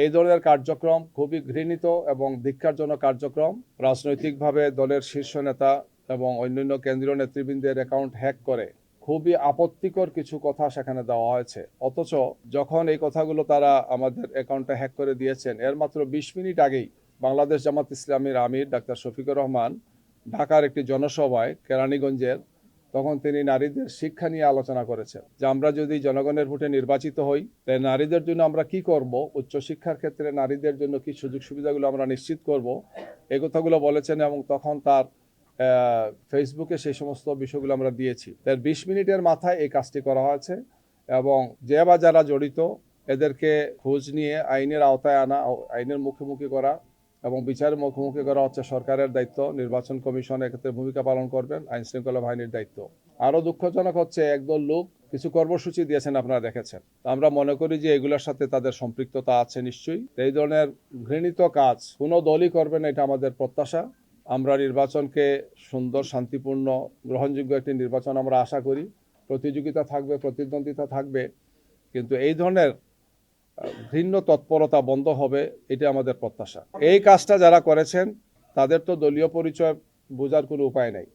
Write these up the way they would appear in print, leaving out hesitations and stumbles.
এই ধরনের কার্যক্রম খুবই ঘৃণিত এবং ধিক্কারজনক কার্যক্রম। রাজনৈতিকভাবে দলের শীর্ষ নেতা এবং অন্যান্য কেন্দ্রীয় নেতৃবৃন্দের অ্যাকাউন্ট হ্যাক করে খুবই আপত্তিকর কিছু কথা সেখানে দেওয়া হয়েছে। অথচ যখন এই কথাগুলো তারা আমাদের অ্যাকাউন্টে হ্যাক করে দিয়েছেন, এর মাত্র ২০ মিনিট আগেই বাংলাদেশ জামাত ইসলামীর আমির ডাক্তার শফিকুর রহমান ঢাকার একটি জনসভায় কেরানীগঞ্জের, তখন তিনি নারীদের শিক্ষা নিয়ে আলোচনা করেছেন যে আমরা যদি জনগণের ভোটে নির্বাচিত হই, তাই নারীদের জন্য আমরা কি করব, উচ্চশিক্ষার ক্ষেত্রে নারীদের জন্য কি সুযোগ সুবিধাগুলো আমরা নিশ্চিত করব, এই কথাগুলো বলেছেন। এবং তখন তার ফেসবুকে সেই সমস্ত বিষয়গুলো আমরা দিয়েছি। তার ২০ মিনিটের মাথায় এই কাজটি করা হয়েছে এবং যে বা যারা জড়িত এদেরকে খোঁজ নিয়ে আইনের আওতায় আনা, আইনের মুখোমুখি করা এবং বিচারের মুখোমুখি করা হচ্ছে সরকারের দায়িত্ব। নির্বাচন কমিশন এক্ষেত্রে ভূমিকা পালন করবেন, আইন শৃঙ্খলা বাহিনীর দায়িত্ব। আরও দুঃখজনক হচ্ছে একদল লোক কিছু কর্মসূচি দিয়েছেন, আপনারা দেখেছেন। আমরা মনে করি যে এগুলোর সাথে তাদের সম্পৃক্ততা আছে নিশ্চয়ই। এই ধরনের ঘৃণিত কাজ কোনো দলই করবে না, এটা আমাদের প্রত্যাশা। আমরা নির্বাচনকে সুন্দর, শান্তিপূর্ণ, গ্রহণযোগ্য একটি নির্বাচন আমরা আশা করি। প্রতিযোগিতা থাকবে, প্রতিদ্বন্দ্বিতা থাকবে, কিন্তু এই ধরনের ঘৃণ্য তৎপরতা বন্ধ হবে, এটা আমাদের প্রত্যাশা। এই কাজটা যারা করেছেন তাদের তো দলীয় পরিচয় বোঝার কোনো উপায় নেই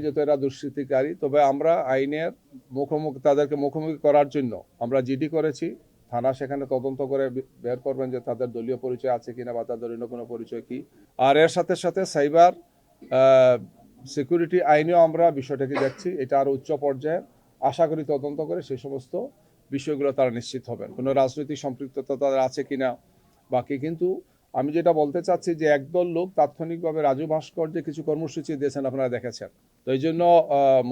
যেহেতু এরা দুষ্কৃতিকারী। তবে আমরা আইনের মুখোমুখি, তাদেরকে মুখোমুখি করার জন্য আমরা জিডি করেছি। থানা সেখানে তদন্ত করে বের করবেন যে তাদের দলীয় পরিচয় আছে কিনা বা তাদের অন্য কোনো পরিচয় কি। আর এর সাথে সাথে সাইবার সিকিউরিটি আইনেও আমরা বিষয়টাকে দেখছি। এটা আরও উচ্চ পর্যায়ে আশা করি তদন্ত করে সেই সমস্ত বিষয়গুলো তারা নিশ্চিত হবেন, কোনো রাজনৈতিক সম্পৃক্ততা তাদের আছে কিনা বাকি। কিন্তু আমি যেটা বলতে চাচ্ছি যে একদল লোক তাৎক্ষণিকভাবে রাজু ভাস্কর্যে কিছু কর্মসূচি দিয়েছেন, আপনারা দেখেছেন। তো এই জন্য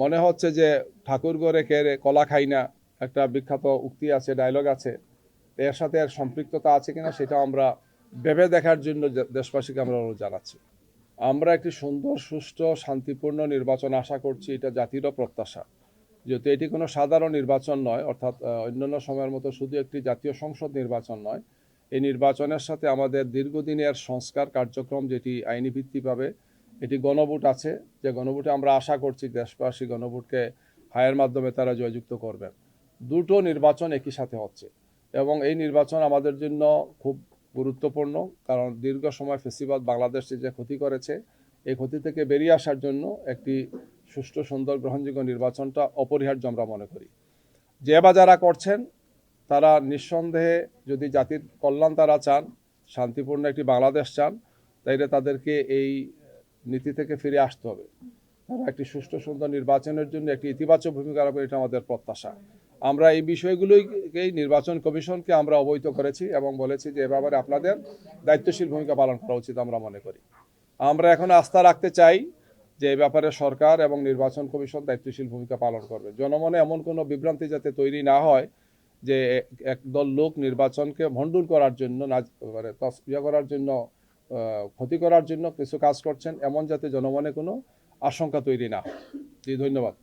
মনে হচ্ছে যে ঠাকুর ঘরে কেড়ে কলা খাই না, একটা বিখ্যাত উক্তি আছে, ডায়লগ আছে। এর সাথে এর সম্পৃক্ততা আছে কিনা সেটা আমরা ভেবে দেখার জন্য দেশবাসীকে আমরা অনুরোধ জানাচ্ছি। আমরা একটি সুন্দর, সুষ্ঠু, শান্তিপূর্ণ নির্বাচন আশা করছি, এটা জাতিরও প্রত্যাশা। যেহেতু এটি কোনো সাধারণ নির্বাচন নয়, অর্থাৎ অন্যান্য সময়ের মতো শুধু একটি জাতীয় সংসদ নির্বাচন নয়, এই নির্বাচনের সাথে আমাদের দীর্ঘদিনের সংস্কার কার্যক্রম যেটি আইনি ভিত্তি পাবে, এটি গণভোট আছে, যে গণভোটে আমরা আশা করছি দেশবাসী গণভোটকে হায়ের মাধ্যমে তারা জয়যুক্ত করবেন। দুটো নির্বাচন একই সাথে হচ্ছে এবং এই নির্বাচন আমাদের জন্য খুব গুরুত্বপূর্ণ, কারণ দীর্ঘ সময় ফেসিবাদ বাংলাদেশে যে ক্ষতি করেছে, এই ক্ষতি থেকে বেরিয়ে আসার জন্য একটি সুষ্ঠু, সুন্দর, গ্রহণযোগ্য নির্বাচনটা অপরিহার্য আমরা মনে করি। যে বা যারা করছেন তারা নিঃসন্দেহে যদি জাতির কল্যাণ তারা চান, শান্তিপূর্ণ একটি বাংলাদেশ চান, তাইলে তাদেরকে এই নীতি থেকে ফিরে আসতে হবে। তারা একটি সুষ্ঠু, সুন্দর নির্বাচনের জন্য একটি ইতিবাচক ভূমিকা রাখবে, এটা আমাদের প্রত্যাশা। আমরা এই বিষয়গুলোকেই নির্বাচন কমিশনকে আমরা অবহিত করেছি এবং বলেছি যে এ ব্যাপারে আপনাদের দায়িত্বশীল ভূমিকা পালন করা উচিত আমরা মনে করি। আমরা এখন আস্থা রাখতে চাই যে এই ব্যাপারে সরকার এবং নির্বাচন কমিশন দায়িত্বশীল ভূমিকা পালন করবে। জনমনে এমন কোনো বিভ্রান্তি যাতে তৈরি না হয় যে একদল লোক নির্বাচনকে ভণ্ডুল করার জন্য, করার জন্য, ক্ষতি করার জন্য কিছু কাজ করছেন, এমন যাতে জনমনে কোনো আশঙ্কা তৈরি না হয়। জি, ধন্যবাদ।